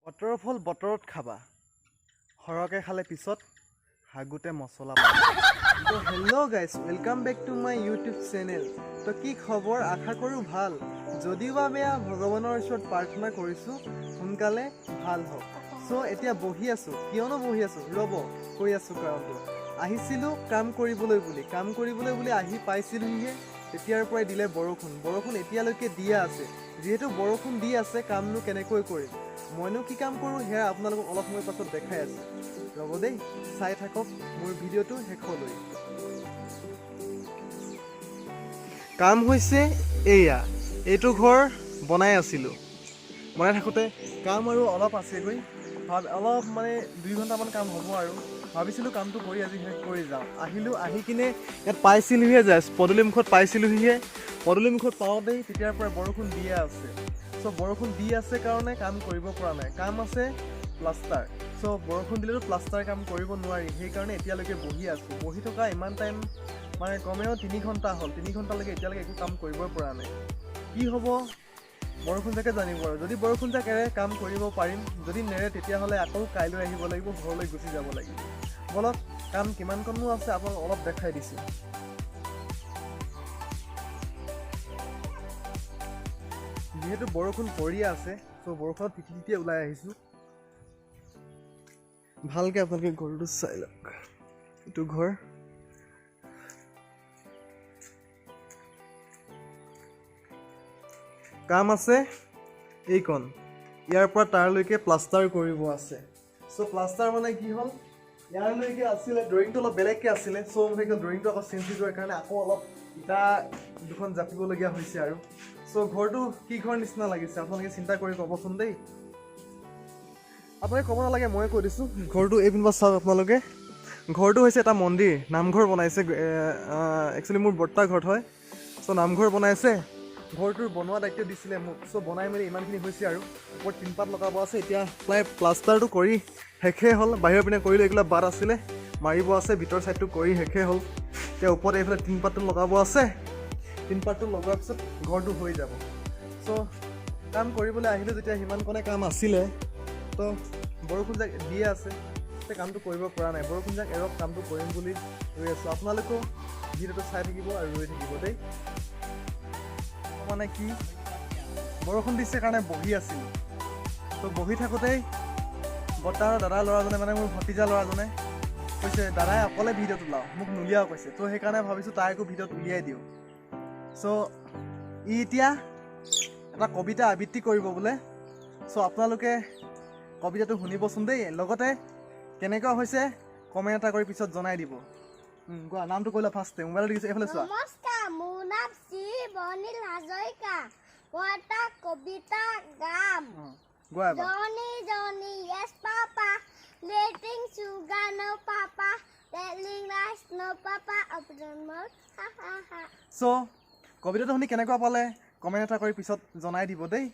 বতৰৰ ফল বতৰত খাবা, সৰহকৈ খালে পিছত হাগুতে মছলা। তো hello' guys, welcome back to my YouTube channel. তো কি খবৰ, আশা কৰোঁ ভাল। যদিও বা বেয়া, ভগৱানৰ ওচৰত প্ৰাৰ্থনা কৰিছোঁ সোনকালে ভাল হওক। চ' এতিয়া বহি আছোঁ, কিয়নো বহি আছোঁ ৰ'ব, কৈ আছোঁ কাৰণটো। আহিছিলোঁ কাম কৰিবলৈ বুলি আহি পাইছিলোঁহিহে, তেতিয়াৰ পৰাই দিলে বৰষুণ এতিয়ালৈকে দিয়া আছে। যিহেতু বৰষুণ দি আছে, কামনো কেনেকৈ কৰিম, মইনো কি কাম কৰোঁ সেয়া আপোনালোকক অলপ সময় পাছত দেখাই আছোঁ। ৰ'ব দেই, চাই থাকক মোৰ ভিডিঅ'টো শেষলৈ। কাম হৈছে এয়া, এইটো ঘৰ বনাই আছিলোঁ। বনাই থাকোঁতে কাম আৰু অলপ আছেগৈ, অলপ মানে 2 ঘণ্টামান কাম হ'ব আৰু ভাবিছিলোঁ কামটো কৰি আজি শেষ কৰি যাওঁ। আহিলোঁ, আহি কিনে ইয়াত পাইছিলোঁহিহে, জাষ্ট পদূলিমুখত পাইছিলোঁহিহে। পদূলিমুখত পাওঁতেই তেতিয়াৰ পৰা বৰষুণ দিয়ে আছে। চ' বৰষুণ দি আছে কাৰণে কাম কৰিব পৰা নাই। কাম আছে প্লাষ্টাৰ। চ' বৰষুণ দিলেতো প্লাষ্টাৰ কাম কৰিব নোৱাৰি, সেইকাৰণে এতিয়ালৈকে বহি আছোঁ। বহি থকা ইমান টাইম মানে কমেও 3 ঘণ্টা হ'ল। 3 ঘণ্টালৈকে এতিয়ালৈকে একো কাম কৰিবই পৰা নাই। কি হ'ব বৰষুণ যাকে জানিব আৰু। যদি বৰষুণ যাক এৰে কাম কৰিব পাৰিম, যদি নেৰে তেতিয়াহ'লে আকৌ কাইলৈ আহিব লাগিব, ঘৰলৈ গুচি যাব লাগিব। বলক কাম কিমান কণনো আছে আপোনাক অলপ দেখাই দিছোঁ। যিহেতু বৰষুণ পৰিয়ে আছে, চ' বৰষুণত তিতি ওলাই আহিছোঁ। ভালকৈ আপোনালোকে ঘৰটো চাই লওক। এইটো ঘৰ। কাম আছে এইকণ, ইয়াৰ পৰা তাৰলৈকে প্লাষ্টাৰ কৰিব আছে। চ' প্লাষ্টাৰ মানে কি হ'ল, ইয়াৰলৈকে আছিলে ড্ৰয়িংটো অলপ বেলেগকৈ আছিলে। চ' মানে ড্ৰয়িংটো আকৌ চেঞ্জ কৰাৰ কাৰণে আকৌ অলপ ইটা দুখন জাপিবলগীয়া হৈছে আৰু। চ' ঘৰটো কি ঘৰ নিচিনা লাগিছে আপোনালোকে চিন্তা কৰি ক'বচোন দেই। আপোনালোকে ক'ব নালাগে, ময়ে কৈ দিছোঁ। ঘৰটো এইপিনপা চাওক আপোনালোকে। ঘৰটো হৈছে এটা মন্দিৰ, নামঘৰ বনাইছে। একচুৱেলি মোৰ বৰ্তা ঘৰত হয়। চ' নামঘৰ বনাইছে। ঘৰটোৰ বনোৱা দায়িত্ব দিছিলে মোক। চ' বনাই মেলি ইমানখিনি হৈছে আৰু ওপৰত টিনপাত লগাব আছে। এতিয়া প্ৰায় প্লাষ্টাৰটো কৰি শেষেই হ'ল। বাহিৰৰ পিনে কৰিলোঁ, এইবিলাক বাট আছিলে মাৰিব আছে। ভিতৰ ছাইডটো কৰি শেষেই হ'ল। এতিয়া ওপৰত এইফালে টিনপাতটো লগাব আছে। টিনপাতটো লগোৱাৰ পিছত ঘৰটো হৈ যাব। চ' কাম কৰিবলৈ আহিলোঁ যেতিয়া সিমানকণে কাম আছিলে, তো বৰষুণ যাক দিয়ে আছে, সেই কামটো কৰিব পৰা নাই। বৰষুণ যাক এৰক কামটো কৰিম বুলি ৰৈ আছোঁ। আপোনালোকেও ভিডিঅ'টো চাই থাকিব আৰু ৰৈ থাকিব দেই। মানে কি, বৰষুণ দিছে কাৰণে বহি আছিলোঁ। তো বহি থাকোঁতেই বৰ্তাৰ দাদাৰ ল'ৰাজনে, মানে মোৰ ভতিজা ল'ৰাজনে কৈছে, দাদাই অকলে ভিডিঅ'ত ওলাও, মোক নুলিয়াও কৈছে। তো সেইকাৰণে ভাবিছোঁ তাইকো ভিডিঅ'ত উলিয়াই দিওঁ। চ' এতিয়া এটা কবিতা আবৃত্তি কৰিব বোলে। চ' আপোনালোকে কবিতাটো শুনিবচোন দেই। লগতে কেনেকুৱা হৈছে কমেণ্ট এটা কৰি পিছত জনাই দিব। কোৱা, নামটো কৈ লোৱা ফাৰ্ষ্টে। মোবাইলত দেখিছে, এইফালে চোৱা। নমস্কাৰ, মোৰ নাম শ্ৰী বনিল হাজৰিকা। মই এটা কবিতা গাম। গোৱা এবাৰ। জনি জনি yes papa, letting sugar no papa, telling lies no papa, open mouth ha ha ha. চ' কবিতাটো শুনি কেনেকুৱা পালে কমেণ্ট এটা কৰি পিছত জনাই দিব দেই।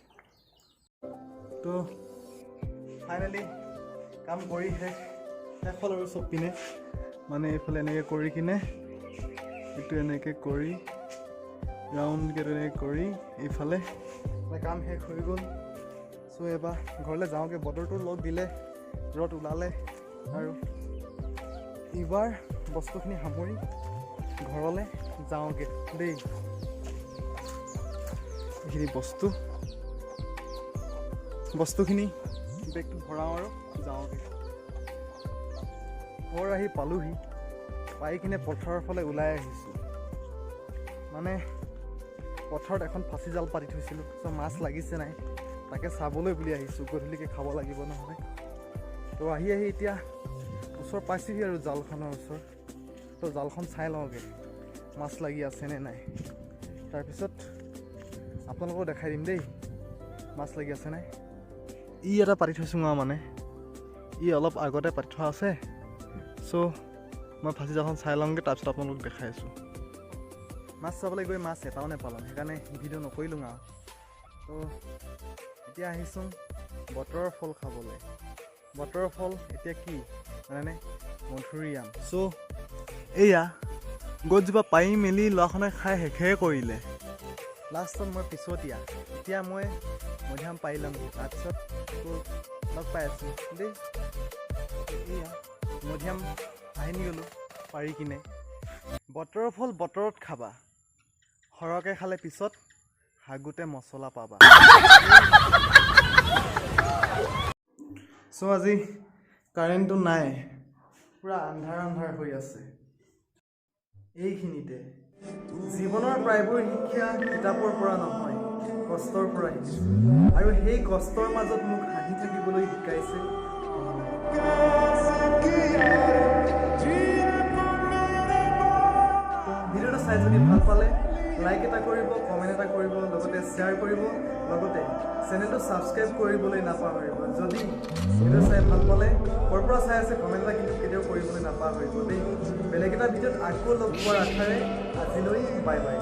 তো ফাইনেলি কাম কৰি শেষ হ'ল আৰু চব পিনে। মানে এইফালে এনেকৈ কৰি কিনে, এইটো এনেকৈ কৰি, ৰাউণ্ডকৈ এনেকৈ কৰি, এইফালে কাম শেষ হৈ গ'ল। চ' এবাৰ ঘৰলৈ যাওঁগৈ। বতৰটো লগ দিলে, ৰ'দ ওলালে, আৰু এইবাৰ বস্তুখিনি সামৰি ঘৰলৈ যাওঁগৈ দেই। এইখিনি বস্তুখিনি বেগটো ভৰাওঁ আৰু যাওঁগৈ। ঘৰ আহি পালোহি, পাই কিনে পথাৰৰ ফালে ওলাই আহিছোঁ। মানে পথাৰত এখন ফাঁচি জাল পাতি থৈছিলোঁ। চ' মাছ লাগিছে নাই তাকে চাবলৈ বুলি আহিছোঁ। গধূলিকৈ খাব লাগিব নহ'লে। তো আহি এতিয়া ওচৰ পাইছোঁহি আৰু জালখনৰ ওচৰ। তো জালখন চাই লওঁগৈ মাছ লাগি আছেনে নাই। তাৰপিছত আপোনালোকেও দেখাই দিম দেই মাছ লাগি আছে নাই। এটা পাতি থৈছোঁ মানে, অলপ আগতে পাতি থোৱা আছে। চ' মই ফাঁচি জালখন চাই লওঁগৈ, তাৰপিছত আপোনালোকক দেখাই আছোঁ। মাছ চাবলৈ গৈ মাছ এটাও নেপালোঁ, সেইকাৰণে ভিডিঅ' নকৰিলোঁ আৰু। তো এতিয়া আহিছোঁ বতৰৰ ফল খাবলৈ। বতৰৰ ফল এতিয়া কি মানে মধুৰিআম। চ' এয়া গছজোপা পাৰি মেলি ল'ৰাখনে খাই শেষেই কৰিলে। লাষ্টত মই পিছতীয়া, এতিয়া মই মধুৰিআম পাৰি ল'ম। তাৰপিছত লগ পাই আছোঁ দেই। এয়া মধিয়াম আহি গ'লোঁ পাৰি কিনে। বতৰৰ ফল বতৰত খাবা, সৰহকৈ খালে পিছত হাগোতে মছলা পাবা। চ' আজি কাৰেণ্টটো নাই, পুৰা আন্ধাৰ আন্ধাৰ হৈ আছে। এইখিনিতে জীৱনৰ প্ৰায়বোৰ শিক্ষা কিতাপৰ পৰা নহয়, কষ্টৰ পৰা শিকিছোঁ। আৰু সেই কষ্টৰ মাজত মোক হাঁহি থাকিবলৈ শিকাইছে। ভিডিঅ'টো চাই যদি ভাল পালে লাইক এটা কৰিব, কমেণ্ট এটা কৰিব, লগতে শ্বেয়াৰ কৰিব, লগতে চেনেলটো ছাবস্ক্ৰাইব কৰিবলৈ নাপাহৰিব। যদি ভিডিঅ' চাই ভাল পালে ক'ৰ পৰা চাই আছে কমেণ্ট এটা কিন্তু কেতিয়াও কৰিবলৈ নাপাহৰিব দেই। বেলেগ এটা ভিডিঅ'ত আকৌ লগ পোৱাৰ আশাৰে আজিলৈ বাই বাই।